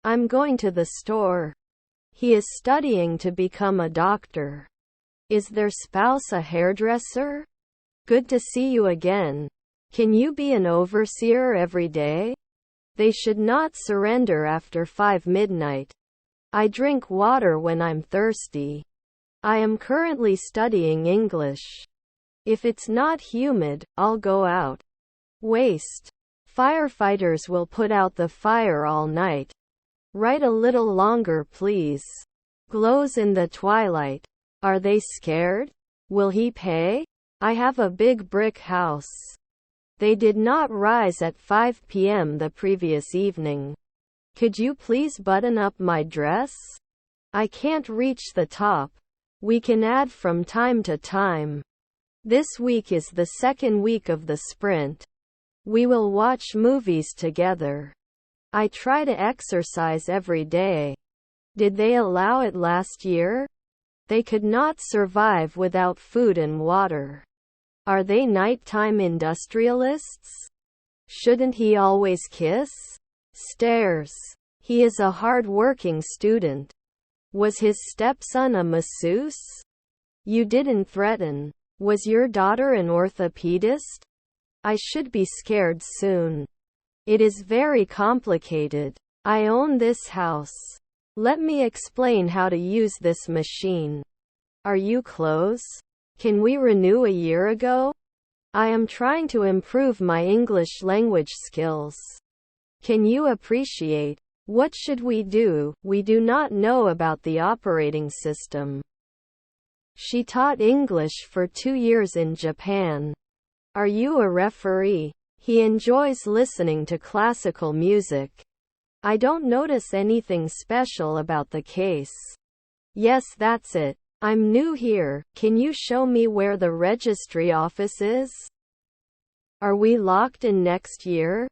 I'm going to the store. He is studying to become a doctor. Is their spouse a hairdresser? Good to see you again. Can you be an overseer every day? They should not surrender after 5 midnight. I drink water when I'm thirsty. I am currently studying English. If it's not humid, I'll go out. Waste. Firefighters will put out the fire all night. Write a little longer, please. Glows in the twilight. Are they scared? Will he pay? I have a big brick house. They did not rise at 5 p.m. the previous evening. Could you please button up my dress? I can't reach the top. We can add from time to time. This week is the second week of the sprint. We will watch movies together. I try to exercise every day. Did they allow it last year? They could not survive without food and water. Are they nighttime industrialists? Shouldn't he always kiss? Stares. He is a hard-working student. Was his stepson a masseuse? You didn't threaten. Was your daughter an orthopedist? I should be scared soon. It is very complicated. I own this house. Let me explain how to use this machine. Are you close? Can we renew a year ago? I am trying to improve my English language skills. Can you appreciate? What should we do? We do not know about the operating system. She taught English for 2 years in Japan. Are you a referee? He enjoys listening to classical music. I don't notice anything special about the case. Yes, that's it. I'm new here. Can you show me where the registry office is? Are we locked in next year?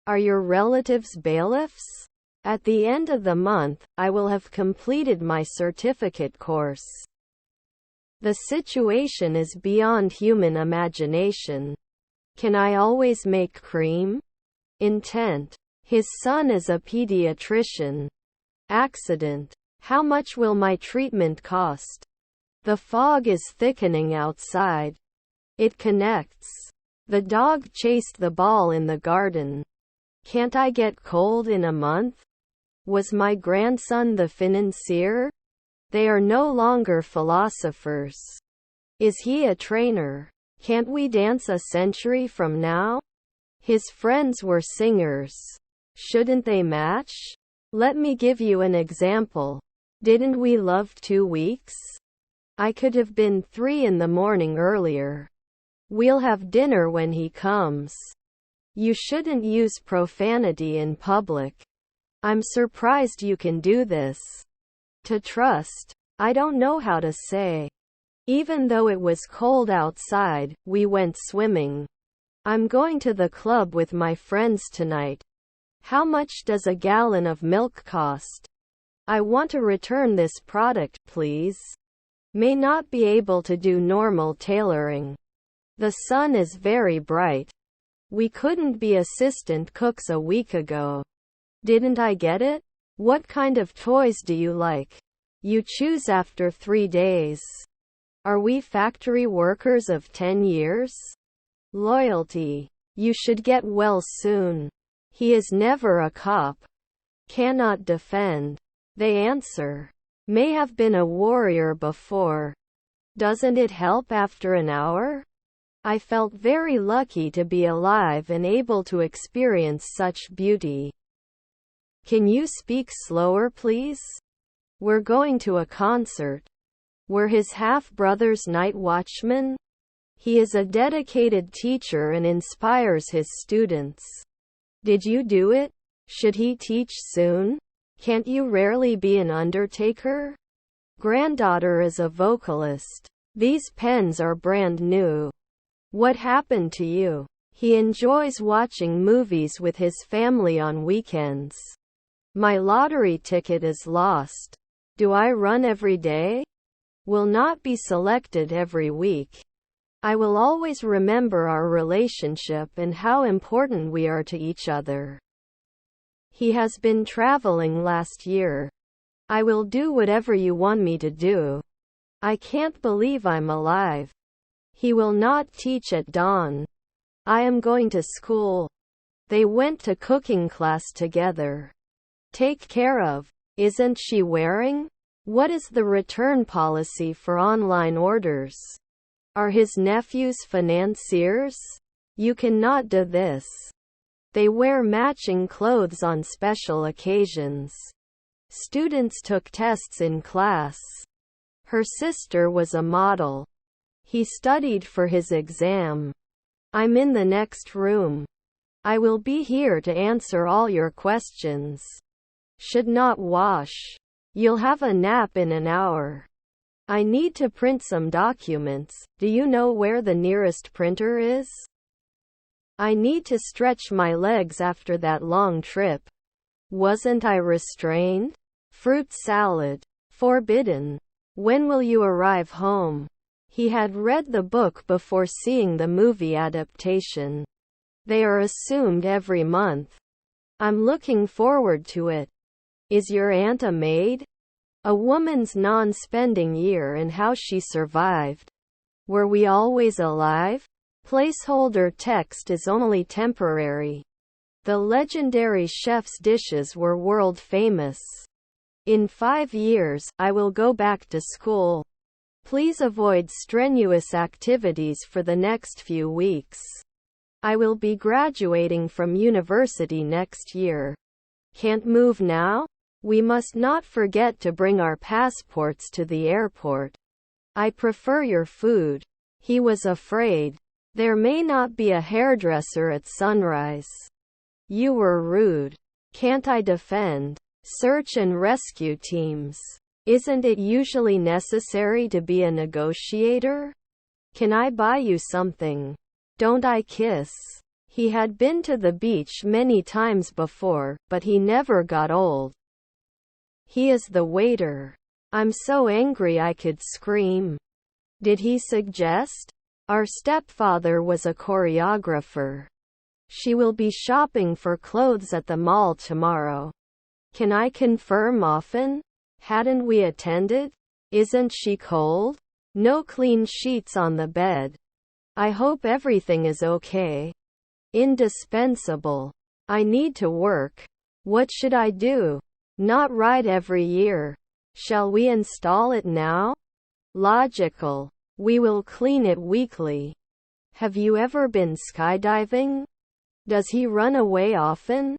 Are your relatives bailiffs? At the end of the month, I will have completed my certificate course. The situation is beyond human imagination. Can I always make cream? Intent. His son is a pediatrician. Accident. How much will my treatment cost? The fog is thickening outside. It connects. The dog chased the ball in the garden. Can't I get cold in a month? Was my grandson the financier? They are no longer philosophers. Is he a trainer? Can't we dance a century from now? His friends were singers. Shouldn't they match? Let me give you an example. Didn't we love 2 weeks? I could have been 3 in the morning earlier. We'll have dinner when he comes. You shouldn't use profanity in public. I'm surprised you can do this. To trust. I don't know how to say. Even though it was cold outside, we went swimming. I'm going to the club with my friends tonight. How much does a gallon of milk cost? I want to return this product, please. May not be able to do normal tailoring. The sun is very bright. We couldn't be assistant cooks a week ago. Didn't I get it? What kind of toys do you like? You choose after 3 days. Are we factory workers of 10 years? Loyalty. You should get well soon. He is never a cop. Cannot defend. They answer. May have been a warrior before. Doesn't it help after an hour? I felt very lucky to be alive and able to experience such beauty. Can you speak slower, please? We're going to a concert. Were his half-brothers night watchmen? He is a dedicated teacher and inspires his students. Did you do it? Should he teach soon? Can't you rarely be an undertaker? Granddaughter is a vocalist. These pens are brand new. What happened to you? He enjoys watching movies with his family on weekends. My lottery ticket is lost. Do I run every day? Will not be selected every week. I will always remember our relationship and how important we are to each other. He has been traveling last year. I will do whatever you want me to do. I can't believe I'm alive. He will not teach at dawn. I am going to school. They went to cooking class together. Take care of. Isn't she wearing? What is the return policy for online orders? Are his nephews financiers? You cannot do this. They wear matching clothes on special occasions. Students took tests in class. Her sister was a model. He studied for his exam. I'm in the next room. I will be here to answer all your questions. Should not wash. You'll have a nap in an hour. I need to print some documents. Do you know where the nearest printer is? I need to stretch my legs after that long trip. Wasn't I restrained? Fruit salad. Forbidden. When will you arrive home? He had read the book before seeing the movie adaptation. They are assumed every month. I'm looking forward to it. Is your aunt a maid? A woman's non-spending year and how she survived. Were we always alive? Placeholder text is only temporary. The legendary chef's dishes were world famous. In 5 years, I will go back to school. Please avoid strenuous activities for the next few weeks. I will be graduating from university next year. Can't move now? We must not forget to bring our passports to the airport. I prefer your food. He was afraid. There may not be a hairdresser at sunrise. You were rude. Can't I defend? Search and rescue teams. Isn't it usually necessary to be a negotiator? Can I buy you something? Don't I kiss? He had been to the beach many times before, but he never got old. He is the waiter. I'm so angry I could scream. Did he suggest? Our stepfather was a choreographer. She will be shopping for clothes at the mall tomorrow. Can I confirm often? Hadn't we attended? Isn't she cold? No clean sheets on the bed. I hope everything is okay. Indispensable. I need to work. What should I do? Not write every year. Shall we install it now? Logical. We will clean it weekly. Have you ever been skydiving? Does he run away often?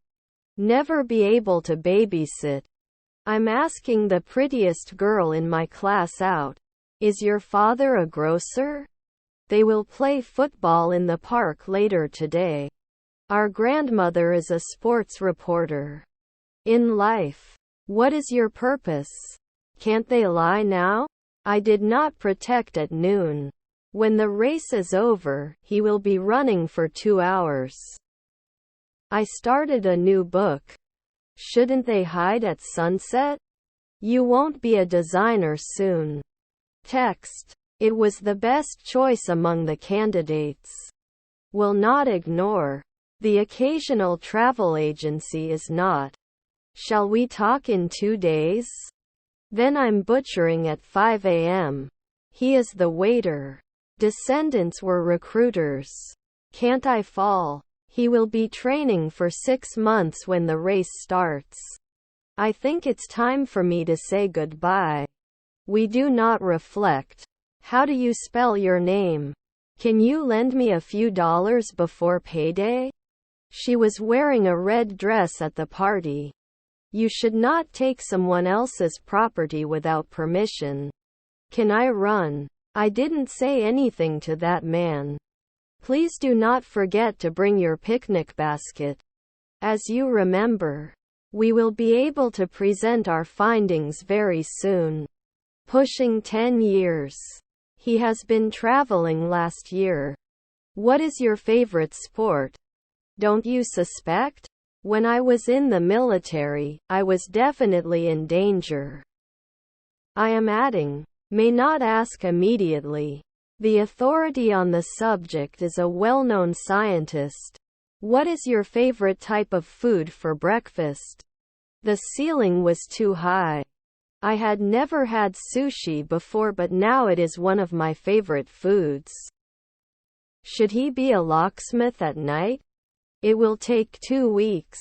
Never be able to babysit. I'm asking the prettiest girl in my class out. Is your father a grocer? They will play football in the park later today. Our grandmother is a sports reporter. In life. What is your purpose? Can't they lie now? I did not protect at noon. When the race is over, he will be running for 2 hours. I started a new book. Shouldn't they hide at sunset? You won't be a designer soon. Text. It was the best choice among the candidates. Will not ignore. The occasional travel agency is not. Shall we talk in 2 days? Then I'm butchering at 5 a.m. He is the waiter. Descendants were recruiters. Can't I fall? He will be training for 6 months when the race starts. I think it's time for me to say goodbye. We do not reflect. How do you spell your name? Can you lend me a few dollars before payday? She was wearing a red dress at the party. You should not take someone else's property without permission. Can I run? I didn't say anything to that man. Please do not forget to bring your picnic basket. As you remember, we will be able to present our findings very soon. Pushing 10 years. He has been traveling last year. What is your favorite sport? Don't you suspect? When I was in the military, I was definitely in danger. I am adding. May not ask immediately. The authority on the subject is a well-known scientist. What is your favorite type of food for breakfast? The ceiling was too high. I had never had sushi before, but now it is one of my favorite foods. Should he be a locksmith at night? It will take 2 weeks.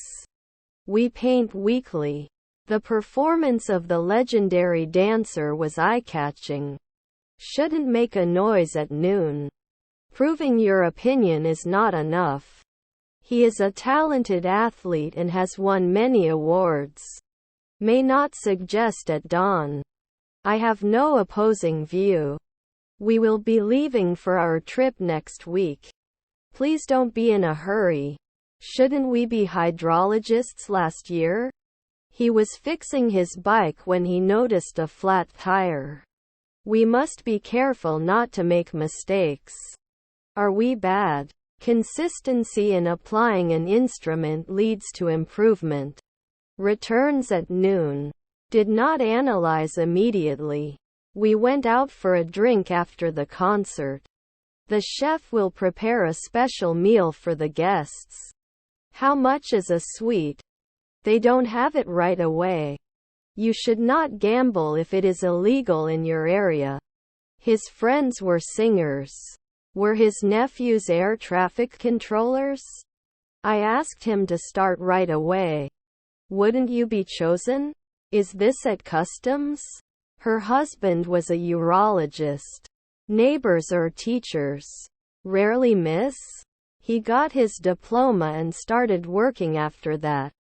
We paint weekly. The performance of the legendary dancer was eye-catching. Shouldn't make a noise at noon. Proving your opinion is not enough. He is a talented athlete and has won many awards. May not suggest at dawn. I have no opposing view. We will be leaving for our trip next week. Please don't be in a hurry. Shouldn't we be hydrologists last year? He was fixing his bike when he noticed a flat tire. We must be careful not to make mistakes. Are we bad? Consistency in applying an instrument leads to improvement. Returns at noon. Did not analyze immediately. We went out for a drink after the concert. The chef will prepare a special meal for the guests. How much is a suite? They don't have it right away. You should not gamble if it is illegal in your area. His friends were singers. Were his nephews air traffic controllers? I asked him to start right away. Wouldn't you be chosen? Is this at customs? Her husband was a urologist. Neighbors or teachers. Rarely miss? He got his diploma and started working after that.